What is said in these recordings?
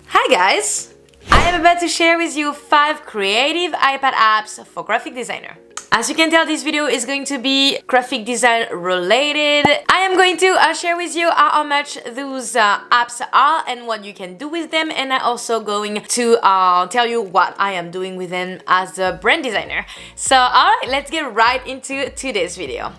Hi guys! I am about to share with you 5 creative iPad apps for graphic designer. As you can tell, this video is going to be graphic design related. I am going to share with you how much those apps are and what you can do with them, and I'm also going to tell you what I am doing with them as a brand designer. So alright, let's get right into today's video.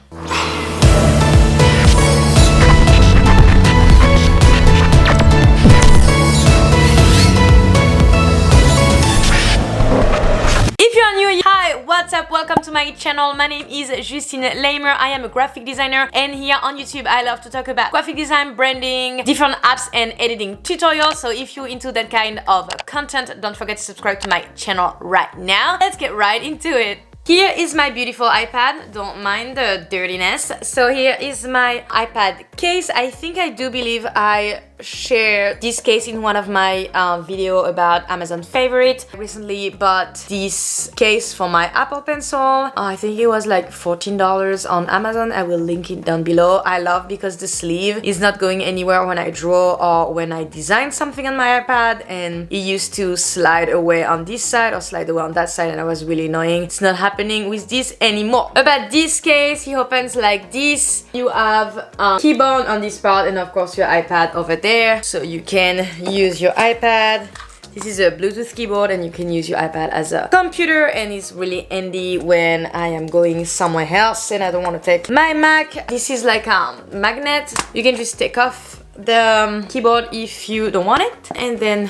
What's up? Welcome to my channel. My name is Justine. I am a graphic designer, and here on YouTube I love to talk about graphic design, branding, different apps and editing tutorials. So if you're into that kind of content, don't forget to subscribe to my channel right now. Let's get right into it. Here is my beautiful iPad, don't mind the dirtiness. So here is my iPad case. I think I do believe I shared this case in one of my video about Amazon favorite. I recently bought this case for my Apple Pencil. I think it was like $14 on Amazon. I will link it down below. I love because the sleeve is not going anywhere when I draw or when I design something on my iPad, and it used to slide away on this side or slide away on that side, and I was really annoying. It's not happening with this anymore. About this case, he opens like this. You have a keyboard on this part and of course your iPad over there, so you can use your iPad. This is a Bluetooth keyboard and you can use your iPad as a computer, and it's really handy when I am going somewhere else and I don't want to take my Mac. This is like a magnet. You can just take off the keyboard if you don't want it, and then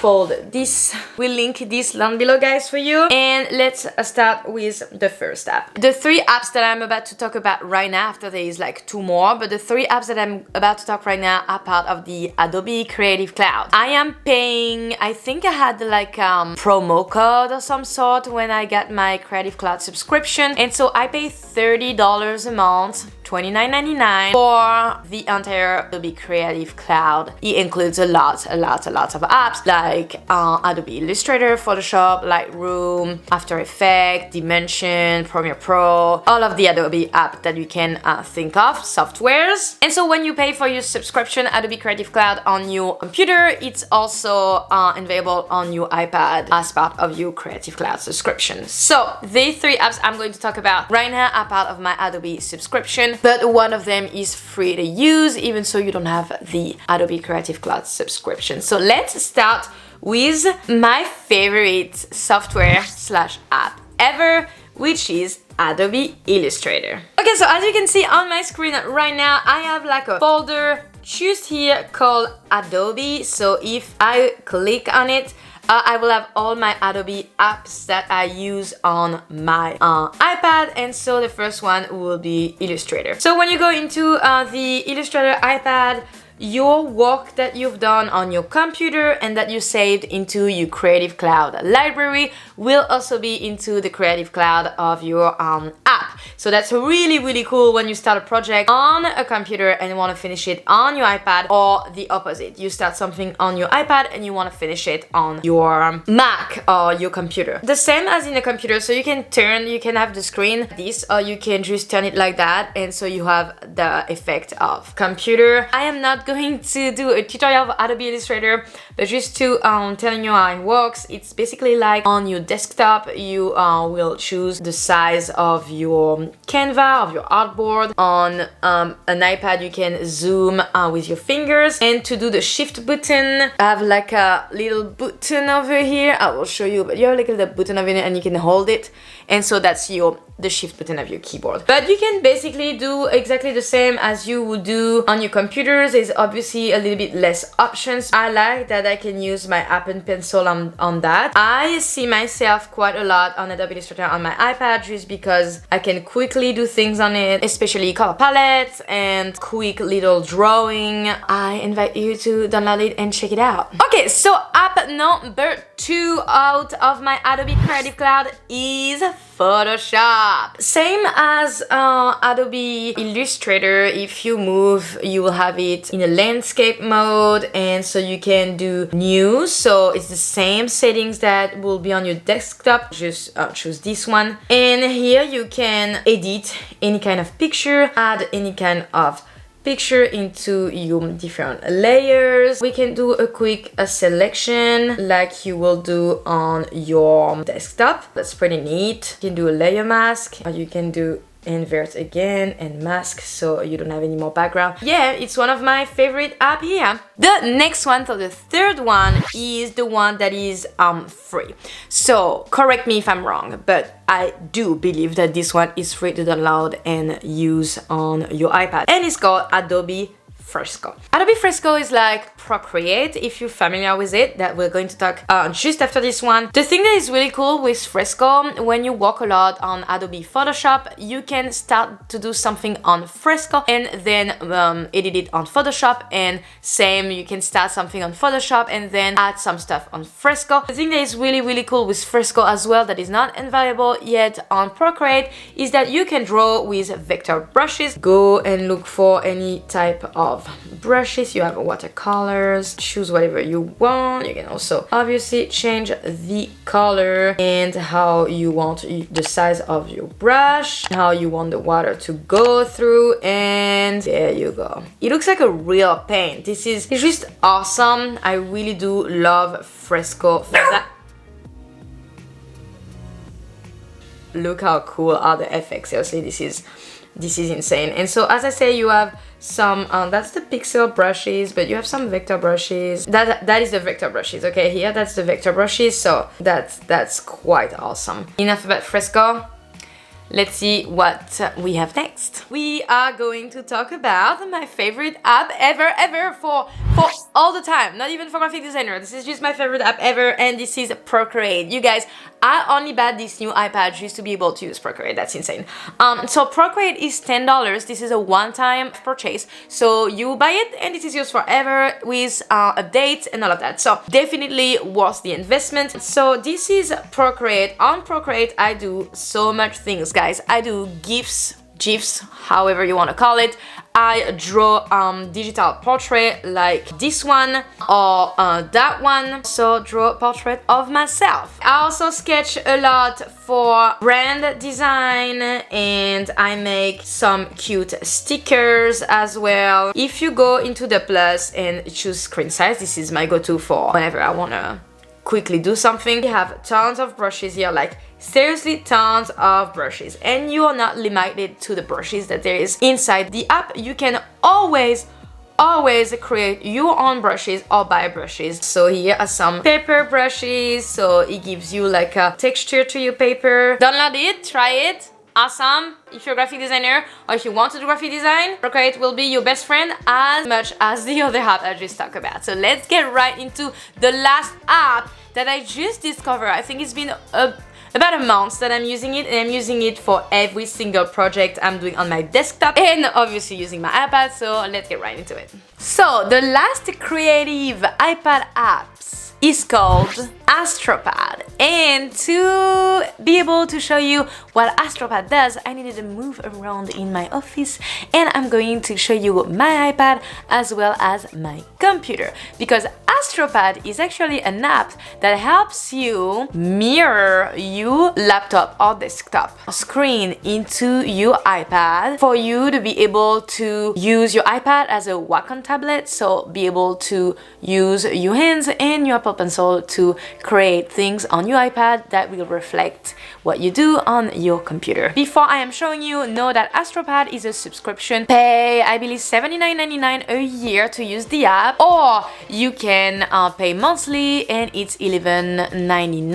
fold this. We'll link this down below, guys, for you. And let's start with the first app. The 3 apps that I'm about to talk about right now, after there is like 2 more, but the 3 apps that I'm about to talk right now are part of the Adobe Creative Cloud. I am paying, I think I had like promo code or some sort when I got my Creative Cloud subscription, and so I pay $30 a month, $29.99 for the entire Adobe Creative Cloud. It includes a lot of apps like Adobe Illustrator, Photoshop, Lightroom, After Effects, Dimension, Premiere Pro, all of the Adobe app that you can think of, softwares. And so when you pay for your subscription Adobe Creative Cloud on your computer, it's also available on your iPad as part of your Creative Cloud subscription. So the 3 apps I'm going to talk about right now are part of my Adobe subscription, but one of them is free to use even so you don't have the Adobe Creative Cloud subscription. So let's start with my favorite software / app ever, which is Adobe Illustrator. Okay, so as you can see on my screen right now, I have like a folder just here called Adobe. So if I click on it, I will have all my Adobe apps that I use on my iPad, and so the first one will be Illustrator. So when you go into the Illustrator iPad, your work that you've done on your computer and that you saved into your Creative Cloud library will also be into the Creative Cloud of your app. So that's really cool when you start a project on a computer and want to finish it on your iPad, or the opposite. You start something on your iPad and you want to finish it on your Mac or your computer. The same as in a computer, so you can have the screen like this, or you can just turn it like that, and so you have the effect of computer. I am not going to do a tutorial of Adobe Illustrator, but just to telling you how it works. It's basically like on your desktop, you will choose the size of your Canva, of your artboard. On an iPad, you can zoom with your fingers, and to do the shift button, I have like a little button over here. I will show you, but you have like a little button over here and you can hold it, and so that's the shift button of your keyboard. But you can basically do exactly the same as you would do on your computers. There's obviously a little bit less options. I like that I can use my Apple Pencil on that. I see myself quite a lot on Adobe Illustrator on my iPad just because I can quickly do things on it, especially color palettes and quick little drawing. I invite you to download it and check it out. Okay, so app number 2 out of my Adobe Creative Cloud is Photoshop. Same as Adobe Illustrator, if you move, you will have it in a landscape mode, and so you can do new. So it's the same settings that will be on your desktop. Just choose this one, and here you can edit any kind of picture, add any kind of picture into your different layers. We can do a quick selection like you will do on your desktop. That's pretty neat. You can do a layer mask, or you can do invert again and mask so you don't have any more background. Yeah, it's one of my favorite app here. The next one, so the third one, is the one that is free. So correct me if I'm wrong, but I do believe that this one is free to download and use on your iPad, and it's called Adobe Fresco. Adobe Fresco is like Procreate, if you're familiar with it, that we're going to talk just after this one. The thing that is really cool with Fresco, when you work a lot on Adobe Photoshop, you can start to do something on Fresco and then edit it on Photoshop, and same, you can start something on Photoshop and then add some stuff on Fresco. The thing that is really cool with Fresco as well, that is not available yet on Procreate, is that you can draw with vector brushes. Go and look for any type of brushes. You have watercolors, choose whatever you want. You can also obviously change the color and how you want the size of your brush, how you want the water to go through, and there you go. It looks like a real paint. It's just awesome. I really do love Fresco for that. Look how cool are the effects. Seriously, this is insane. And so as I say, you have some that's the pixel brushes, but you have some vector brushes. That is the vector brushes. Okay, here that's the vector brushes, so that's quite awesome. Enough about Fresco. Let's see what we have next. We are going to talk about my favorite app ever for all the time, not even for graphic designer. This is just my favorite app ever, and this is Procreate. You guys, I only bought this new iPad just to be able to use Procreate. That's insane. So Procreate is $10. This is a one-time purchase, so you buy it and this is yours forever with updates and all of that. So definitely worth the investment. So this is Procreate. On Procreate, I do so much things, guys. I do GIFs, however you want to call it. I draw digital portrait like this one or that one. So draw a portrait of myself. I also sketch a lot for brand design, and I make some cute stickers as well. If you go into the plus and choose screen size, this is my go-to for whenever I want to quickly do something. You have tons of brushes here, like seriously tons of brushes, and you are not limited to the brushes that there is inside the app. You can always create your own brushes or buy brushes. So here are some paper brushes, so it gives you like a texture to your paper. Download it, try it. Awesome. If you're a graphic designer or if you want to do graphic design, Procreate will be your best friend as much as the other app I just talked about. So let's get right into the last app that I just discovered. I think it's been about a month that I'm using it, and I'm using it for every single project I'm doing on my desktop and obviously using my iPad. So let's get right into it. So the last creative iPad apps is called Astropad, and to be able to show you what Astropad does, I needed to move around in my office, and I'm going to show you my iPad as well as my computer, because Astropad is actually an app that helps you mirror your laptop or desktop screen into your iPad for you to be able to use your iPad as a Wacom tablet, so be able to use your hands and your Apple Pencil to create things on your iPad that will reflect what you do on your computer. Before I am showing you, know that Astropad is a subscription. Pay, I believe, $79.99 a year to use the app, or you can pay monthly and it's $11.99.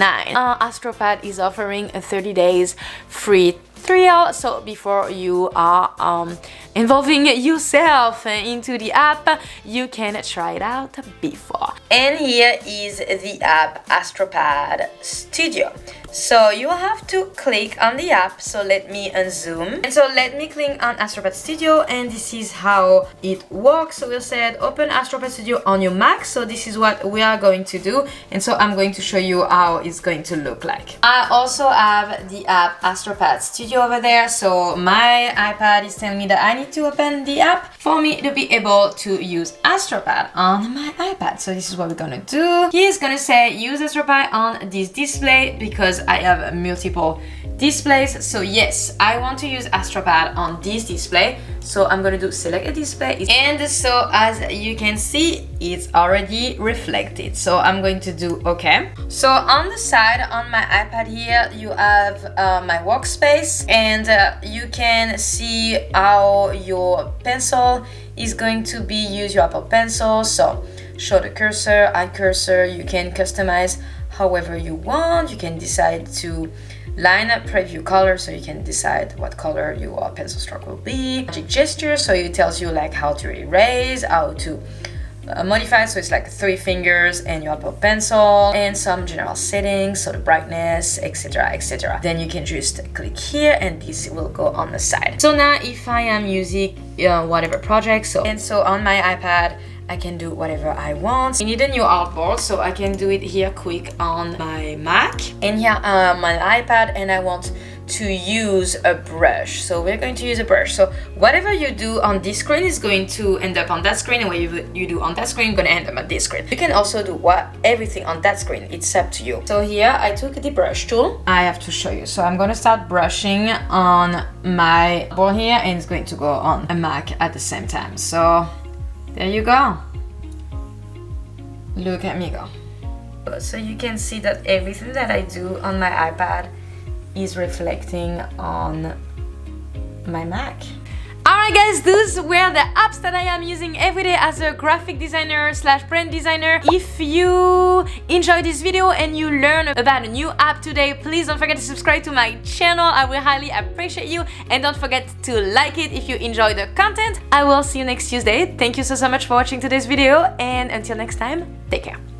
Astropad is offering a 30 days free trial, so before you are involving yourself into the app, you can try it out before. And here is the app Astropad Studio. So you have to click on the app, so let me unzoom. And so let me click on Astropad Studio, and this is how it works. So we said open Astropad Studio on your Mac, so this is what we are going to do, and so I'm going to show you how it's going to look like. I also have the app Astropad Studio over there, so my iPad is telling me that I need to open the app for me to be able to use Astropad on my iPad. So this is what we're gonna do. He's gonna say use Astropad on this display because I have multiple displays. So yes, I want to use Astropad on this display. So I'm gonna do select a display, and so as you can see, it's already reflected. So I'm going to do OK. So on the side on my iPad here, you have my workspace, and you can see how your pencil is going to be used, your Apple Pencil. So show the cursor, add cursor, you can customize however you want. You can decide to line up preview color, so you can decide what color your pencil stroke will be. Magic gesture, so it tells you like how to erase, how to modify, so it's like 3 fingers and your Apple Pencil, and some general settings, so the brightness, etc, etc. Then you can just click here and this will go on the side. So now if I am using whatever project, so on my iPad I can do whatever I want. I need a new artboard, so I can do it here quick on my Mac. And here my iPad, and I want to use a brush. So we're going to use a brush. So whatever you do on this screen is going to end up on that screen, and what you do on that screen is going to end up on this screen. You can also do everything on that screen. It's up to you. So here I took the brush tool. I have to show you. So I'm going to start brushing on my board here, and it's going to go on a Mac at the same time. So there you go. Look at me go. So you can see that everything that I do on my iPad is reflecting on my Mac. Alright guys, those were the apps that I am using every day as a graphic designer / brand designer. If you enjoyed this video and you learn about a new app today, please don't forget to subscribe to my channel. I will highly appreciate you, and don't forget to like it if you enjoy the content. I will see you next Tuesday. Thank you so much for watching today's video, and until next time, take care.